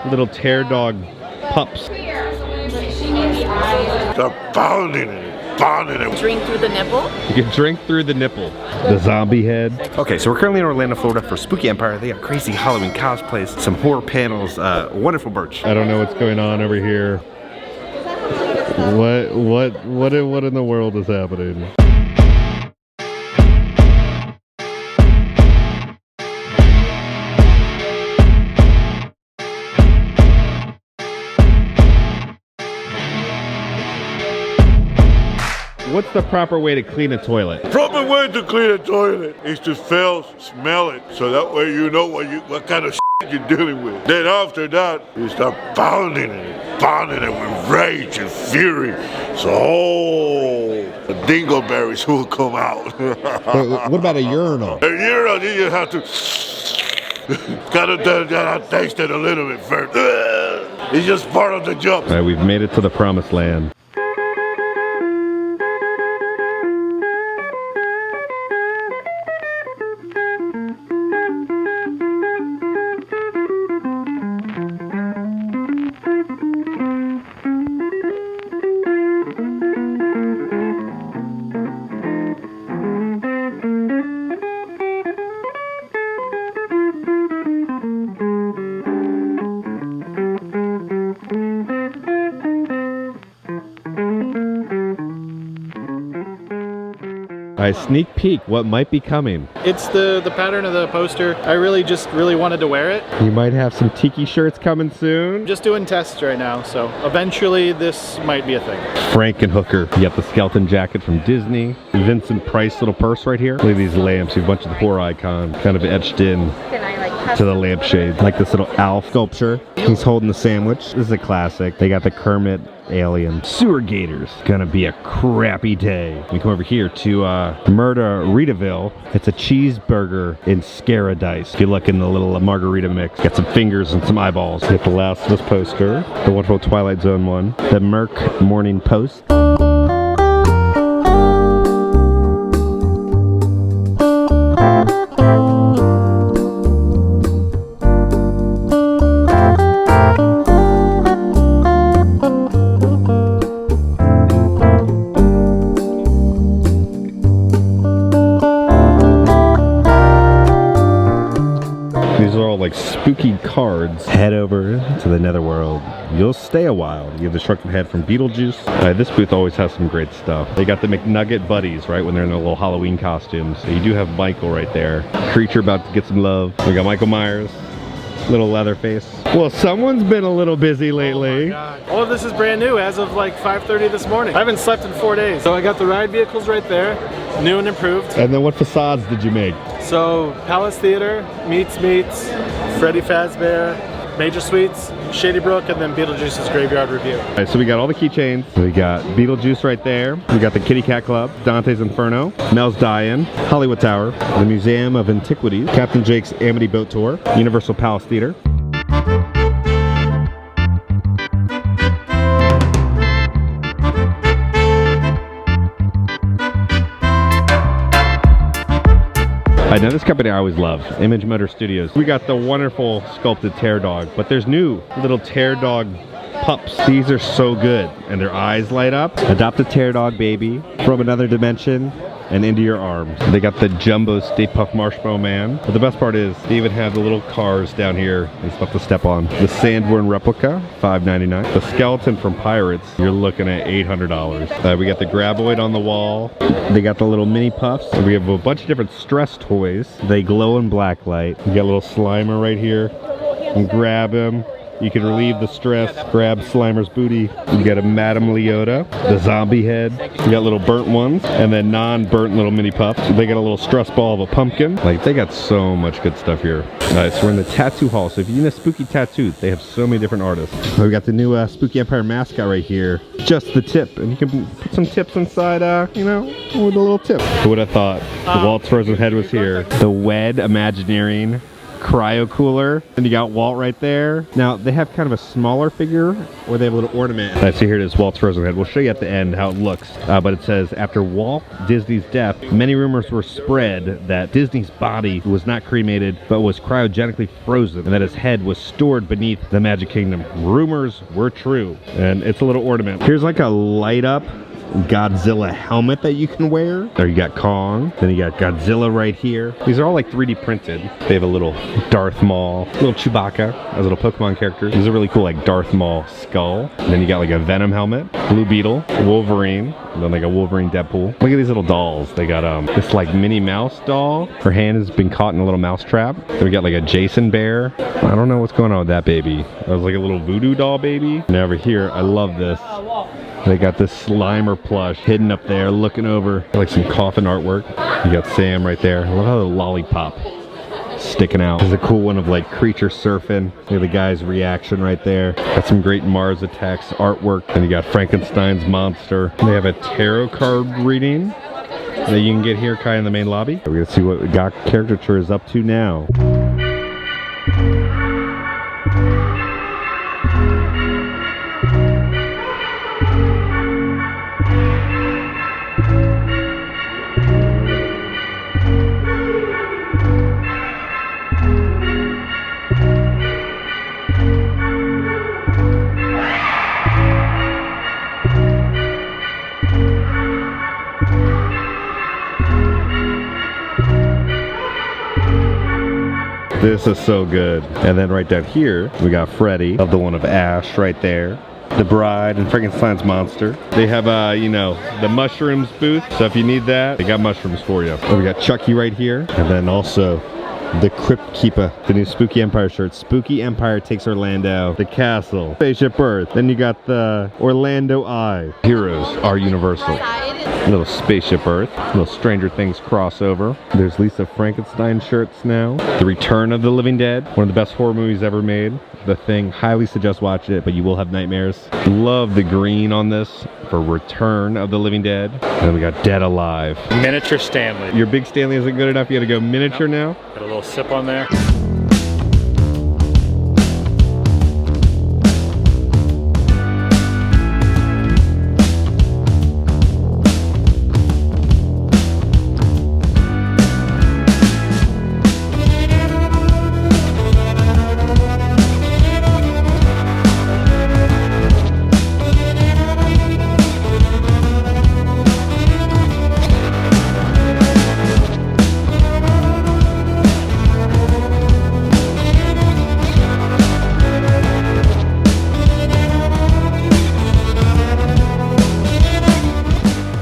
little tear dog pups. They're pounding it, pounding it. Drink through the nipple? You can drink through the nipple. The zombie head. Okay, so we're currently in Orlando, Florida for Spooky Empire. They have crazy Halloween cosplays, some horror panels, wonderful merch. I don't know what's going on over here. What in the world is happening? What's the proper way to clean a toilet? Proper way to clean a toilet is to smell it, so that way you know what kind of shit you're dealing with. Then after that, you start pounding it with rage and fury. So the dingleberries will come out. What about a urinal? A urinal, you just have to gotta taste it a little bit first. It's just part of the job. All right, we've made it to the promised land. All right, sneak peek, what might be coming? It's the pattern of the poster. I really wanted to wear it. You might have some tiki shirts coming soon. I'm just doing tests right now, so eventually this might be a thing. Frankenhooker. You got the skeleton jacket from Disney. Vincent Price little purse right here. Look at these lamps. You have a bunch of the horror icons kind of etched in to the lampshade. Like this little owl sculpture. He's holding the sandwich. This is a classic. They got the Kermit alien. Sewer gators. Gonna be a crappy day. We come over here to Margaritaville. It's a cheeseburger in Scaradice. If you look in the little margarita mix, got some fingers and some eyeballs. Hit the Last of Us poster. The wonderful Twilight Zone one. The Merc Morning Post. These are all like spooky cards. Head over to the netherworld. You'll stay a while. You have the shrunken head from Beetlejuice. This booth always has some great stuff. They got the McNugget buddies, right, when they're in their little Halloween costumes. So you do have Michael right there. Creature about to get some love. We got Michael Myers. Little Leatherface. Well, someone's been a little busy lately. Oh my God. All of this is brand new as of like 5:30 this morning. I haven't slept in 4 days. So I got the ride vehicles right there, new and improved. And then what facades did you make? So Palace Theater, Meets, Freddy Fazbear, Major Suites, Shady Brook, and then Beetlejuice's Graveyard Review. All right, so we got all the keychains. We got Beetlejuice right there. We got the Kitty Cat Club, Dante's Inferno, Mel's Die-In, Hollywood Tower, the Museum of Antiquities, Captain Jake's Amity Boat Tour, Universal Palace Theater. I know this company I always love, Image Motor Studios. We got the wonderful sculpted tear dog, but there's new little tear dog pups. These are so good, and their eyes light up. Adopt a tear dog baby from another dimension and into your arms. They got the Jumbo Stay Puft Marshmallow Man. But the best part is they even have the little cars down here and stuff to step on. The Sandworm replica, $5.99. The skeleton from Pirates, you're looking at $800. We got the Graboid on the wall. They got the little mini puffs. We have a bunch of different stress toys. They glow in black light. We got a little Slimer right here. You can grab him. You can relieve the stress, grab Slimer's booty. You got a Madame Leota, the zombie head. You got little burnt ones, and then non-burnt little mini puffs. They got a little stress ball of a pumpkin. Like, they got so much good stuff here. So we're in the tattoo hall. So if you need a spooky tattoo, they have so many different artists. So we got the new Spooky Empire mascot right here. Just the tip. And you can put some tips inside, you know, with a little tip. Who would have thought the Walt's frozen head was here? The Wed Imagineering cryo cooler. And you got Walt right there. Now, they have kind of a smaller figure where they have a little ornament. I see here it is Walt's frozen head. We'll show you at the end how it looks. But it says, after Walt Disney's death, many rumors were spread that Disney's body was not cremated, but was cryogenically frozen, and that his head was stored beneath the Magic Kingdom. Rumors were true. And it's a little ornament. Here's like a light up Godzilla helmet that you can wear. There you got Kong, then you got Godzilla right here. These are all like 3D printed. They have a little Darth Maul, little Chewbacca, a little Pokemon character. These are really cool, like Darth Maul skull. And then you got like a Venom helmet, Blue Beetle, Wolverine, and then like a Wolverine Deadpool. Look at these little dolls. They got this like Minnie Mouse doll. Her hand has been caught in a little mouse trap. Then we got like a Jason bear. I don't know what's going on with that baby. That was like a little voodoo doll baby. And over here, I love this. They got this Slimer plush hidden up there, looking over, like some coffin artwork. You got Sam right there. I love how the lollipop sticking out. There's a cool one of like creature surfing. Look at the guy's reaction right there. Got some great Mars Attacks artwork. And you got Frankenstein's monster. They have a tarot card reading that you can get here kind of in the main lobby. We're gonna see what Gok Caricature is up to now. This is so good. And then right down here, we got Freddy, of the one of Ash right there. The Bride and Frankenstein's monster. They have, you know, the mushrooms booth. So if you need that, they got mushrooms for you. And we got Chucky right here. And then also the Crypt Keeper, the new Spooky Empire shirt. Spooky Empire takes Orlando. The castle. Spaceship Earth. Then you got the Orlando Eye. Heroes are universal. Little Spaceship Earth. Little Stranger Things crossover. There's Lisa Frankenstein shirts now. The Return of the Living Dead. One of the best horror movies ever made. The Thing. Highly suggest watching it, but you will have nightmares. Love the green on this for Return of the Living Dead. And then we got Dead Alive. Miniature Stanley. Your big Stanley isn't good enough. You gotta go miniature now. Got a little sip on there.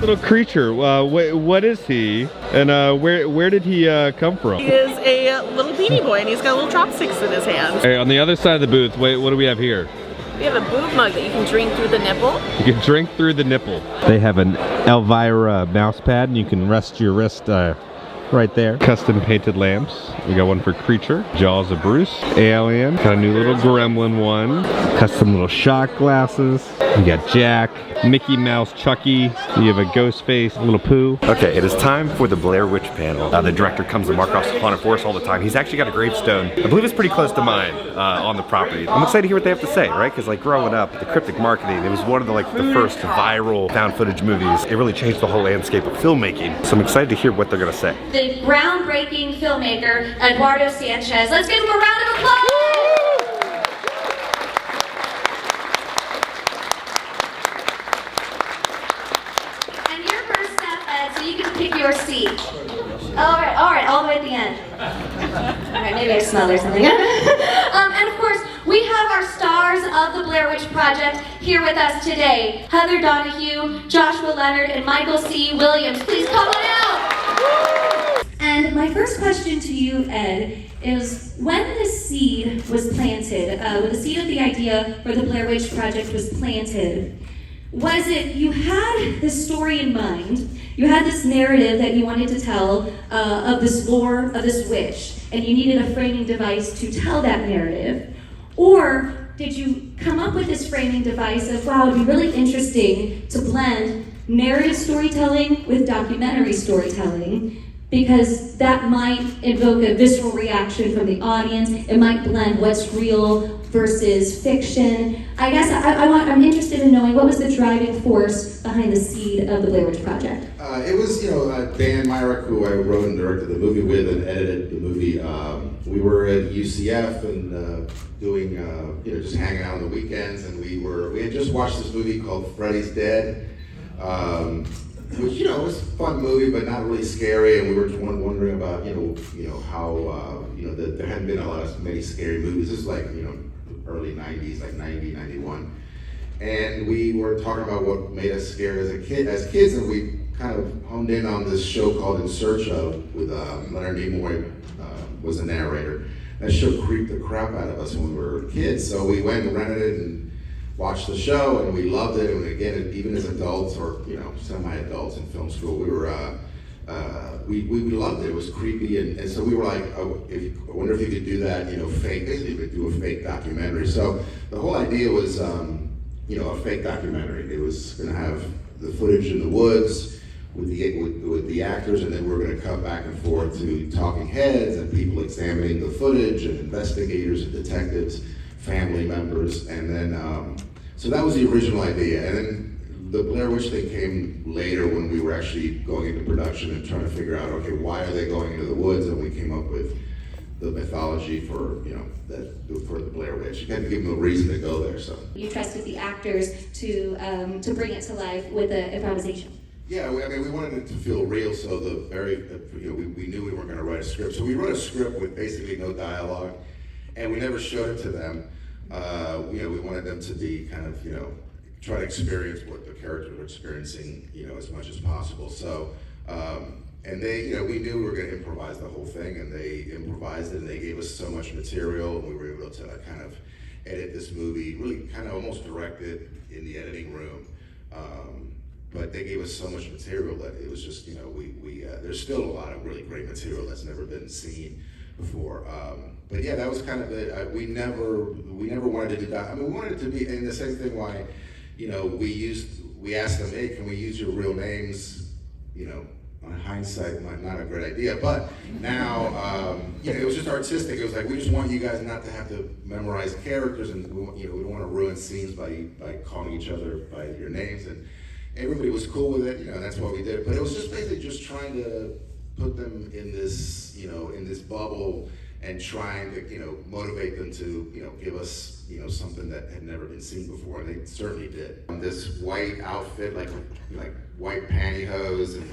Little creature. What is he? And where did he come from? He is a little beanie boy, and he's got little chopsticks in his hands. Okay, on the other side of the booth, wait, what do we have here? We have a boob mug that you can drink through the nipple. You can drink through the nipple. They have an Elvira mouse pad, and you can rest your wrist right there. Custom painted lamps. We got one for Creature. Jaws of Bruce. Alien. Got a new little gremlin one. Custom little shot glasses. We got Jack. Mickey Mouse, Chucky. You have a ghost face, little Pooh. Okay, it is time for the Blair Witch panel. The director comes to Marcos Haunted Forest all the time. He's actually got a gravestone. I believe it's pretty close to mine on the property. I'm excited to hear what they have to say, right? Because like growing up, the cryptic marketing, it was one of the first viral found footage movies. It really changed the whole landscape of filmmaking. So I'm excited to hear what they're gonna say. The groundbreaking filmmaker, Eduardo Sanchez. Let's give him a round of applause! And your first step, Ed, so you can pick your seat. All right, all the way at the end. All right, maybe I smell or something. And of course, we have our stars of the Blair Witch Project here with us today. Heather Donahue, Joshua Leonard, and Michael C. Williams. Please come on out. And my first question to you, Ed, is when the seed was planted, when the seed of the idea for the Blair Witch Project was planted, was it you had this story in mind, you had this narrative that you wanted to tell of this lore, of this witch, and you needed a framing device to tell that narrative? Or did you come up with this framing device of, wow, it'd be really interesting to blend narrative storytelling with documentary storytelling? because that might evoke a visceral reaction from the audience. It might blend what's real versus fiction. I guess I'm interested in knowing what was the driving force behind the seed of the Blair Witch Project. It was, Dan Myrick, who I wrote and directed the movie with and edited the movie. We were at UCF and doing, just hanging out on the weekends, and we had just watched this movie called Freddy's Dead, which, was a fun movie, but not really scary, and we were just wondering about, how, that there hadn't been many scary movies. This is like, early 90s, like 90, 91. And we were talking about what made us scared as kids, and we kind of honed in on this show called In Search Of, with Leonard Nimoy was the narrator. That show creeped the crap out of us when we were kids, so we went and rented it and watched the show, and we loved it. And again, even as adults or semi-adults in film school, we were we loved it. It was creepy, and so we were like, I wonder if you could do that, fake. Basically, you could do a fake documentary. So the whole idea was, a fake documentary. It was going to have the footage in the woods with the actors, and then we were going to cut back and forth to talking heads and people examining the footage, and investigators and detectives, family members, and then so that was the original idea. And then the Blair Witch thing came later when we were actually going into production and trying to figure out, okay, why are they going into the woods? And we came up with the mythology for for the Blair Witch. You had to give them a reason to go there. So You trusted the actors to bring it to life with the improvisation. yeah, we wanted it to feel real. So we knew we weren't going to write a script. So we wrote a script with basically no dialogue, and we never showed it to them. We wanted them to be kind of try to experience what the characters were experiencing, as much as possible. So, and they, we knew we were going to improvise the whole thing, and they improvised it, and they gave us so much material, and we were able to kind of edit this movie, really kind of almost direct it in the editing room. But they gave us so much material that it was just, there's still a lot of really great material that's never been seen before. But yeah, that was kind of it. We never wanted to do that. I mean, we wanted it to be, and the same thing why, we asked them, hey, can we use your real names? On hindsight, not a great idea, but now, it was just artistic. It was like, we just want you guys not to have to memorize characters, and we don't want to ruin scenes by calling each other by your names, and everybody was cool with it, and that's what we did. But it was just basically just trying to put them in this, in this bubble, and trying to, motivate them to, give us, something that had never been seen before, and they certainly did. This white outfit, like white pantyhose and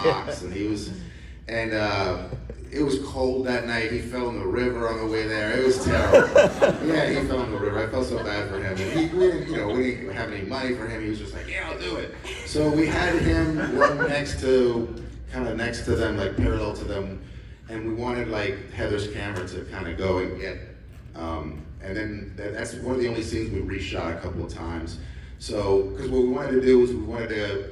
socks, and it was cold that night. He fell in the river on the way there. It was terrible. Yeah, he fell in the river. I felt so bad for him. And we didn't have any money for him. He was just like, yeah, I'll do it. So we had him run next to them, like parallel to them, and we wanted like Heather's camera to kind of go and get, and then that's one of the only scenes we reshot a couple of times. So, because what we wanted to do was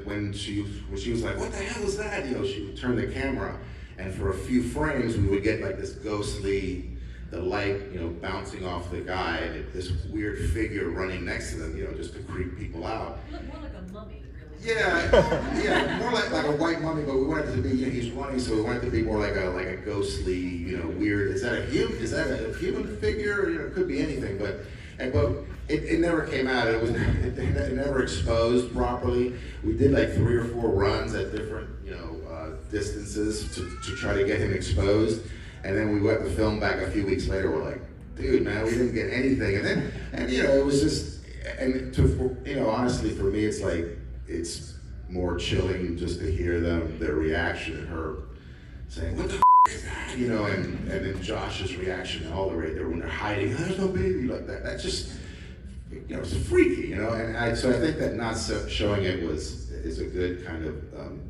when she was like, what the hell is that? She would turn the camera, and for a few frames, we would get like this ghostly, the light, bouncing off the guy, and this weird figure running next to them, just to creep people out. You look more like a mummy, really. Yeah, more like a white mummy, but we wanted it to be, he's running, so we wanted it to be more like a ghostly, weird. Is that a human figure? It could be anything, but it never came out. It never exposed properly. We did like 3 or 4 runs at different, distances to try to get him exposed. And then we went the film back a few weeks later. We're like, dude, man, we didn't get anything. And it was just, honestly, for me, it's like, it's more chilling just to hear their reaction, and her saying, what the is that? And then Josh's reaction and all the way there when they're hiding, there's no baby, like that. That's just, it's freaky, and so I think that not showing it is a good kind of,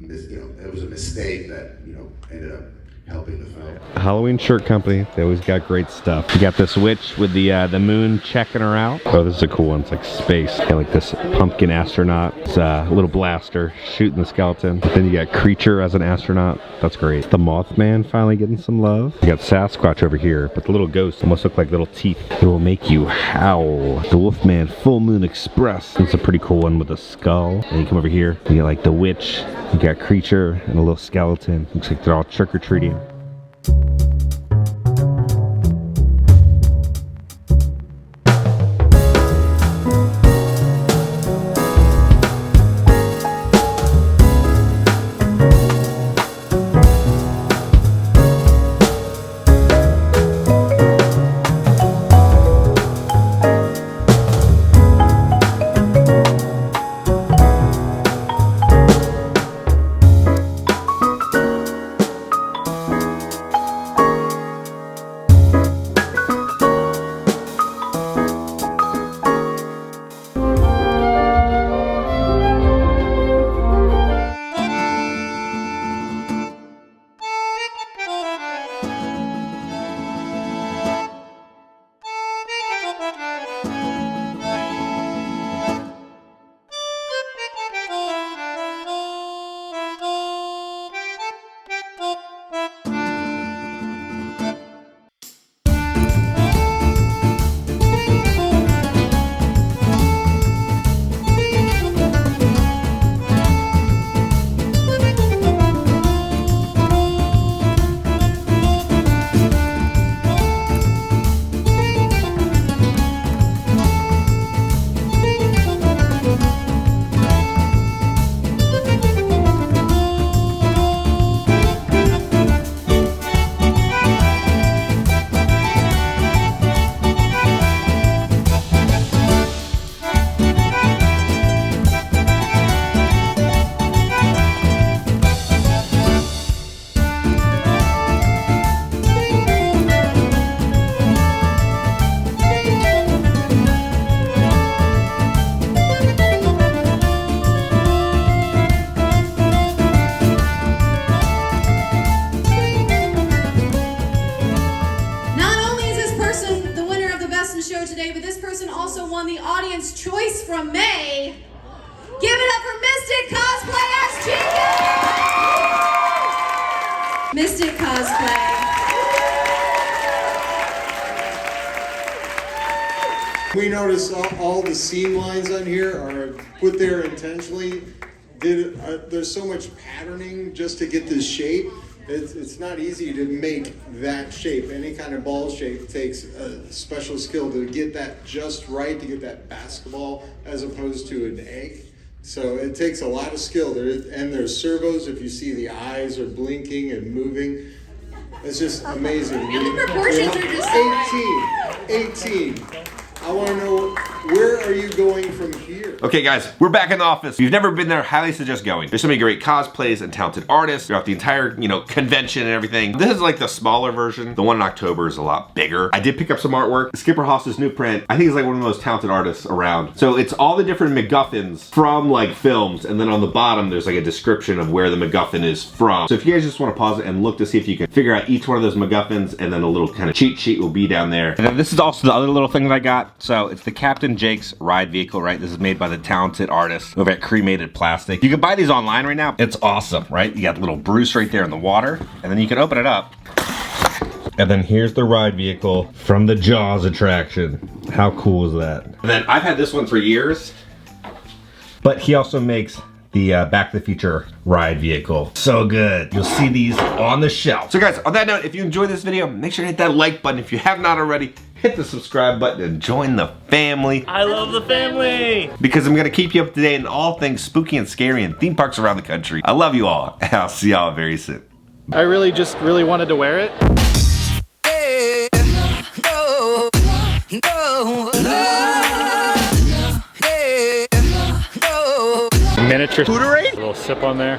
it was a mistake that, ended up helping the film. Halloween shirt company, they always got great stuff. You got this witch with the moon checking her out. Oh, this is a cool one. It's like space. Got like this pumpkin astronaut. It's a little blaster shooting the skeleton. Then you got Creature as an astronaut. That's great. The Mothman finally getting some love. You got Sasquatch over here, but the little ghosts almost look like little teeth. It will make you howl. The Wolfman Full Moon Express. It's a pretty cool one with a skull. And you come over here, you got like the witch. You got Creature and a little skeleton. Looks like they're all trick-or-treating. From May. Give it up for Mystic Cosplay as Chica! Mystic Cosplay. We notice all the seam lines on here are put there intentionally. There's so much patterning just to get this shape. It's not easy to make that shape. Any kind of ball shape takes a special skill to get that just right, to get that basketball as opposed to an egg. So it takes a lot of skill. And there's servos if you see the eyes are blinking and moving. It's just amazing. And the proportions are just 18. I want to know, where are you going from here? Okay guys, we're back in the office. If you've never been there, highly suggest going. There's so many great cosplays and talented artists throughout the entire, convention and everything. This is like the smaller version. The one in October is a lot bigger. I did pick up some artwork. Skipper Haas's new print, I think he's like one of the most talented artists around. So it's all the different MacGuffins from like films, and then on the bottom there's like a description of where the MacGuffin is from. So if you guys just want to pause it and look to see if you can figure out each one of those MacGuffins, and then a little kind of cheat sheet will be down there. And then this is also the other little thing that I got. So it's the Captain Jake's ride vehicle, right? This is made by the talented artist over at Cremated Plastic. You can buy these online right now. It's awesome, right? You got the little Bruce right there in the water, and then you can open it up. And then here's the ride vehicle from the Jaws attraction. How cool is that? And then I've had this one for years, but he also makes the Back to the Future ride vehicle. So good. You'll see these on the shelf. So guys, on that note, if you enjoyed this video, make sure to hit that like button. If you have not already, hit the subscribe button and join the family. I love the family. Because I'm gonna keep you up to date on all things spooky and scary in theme parks around the country. I love you all, and I'll see y'all very soon. I really wanted to wear it. Miniature. A little sip on there.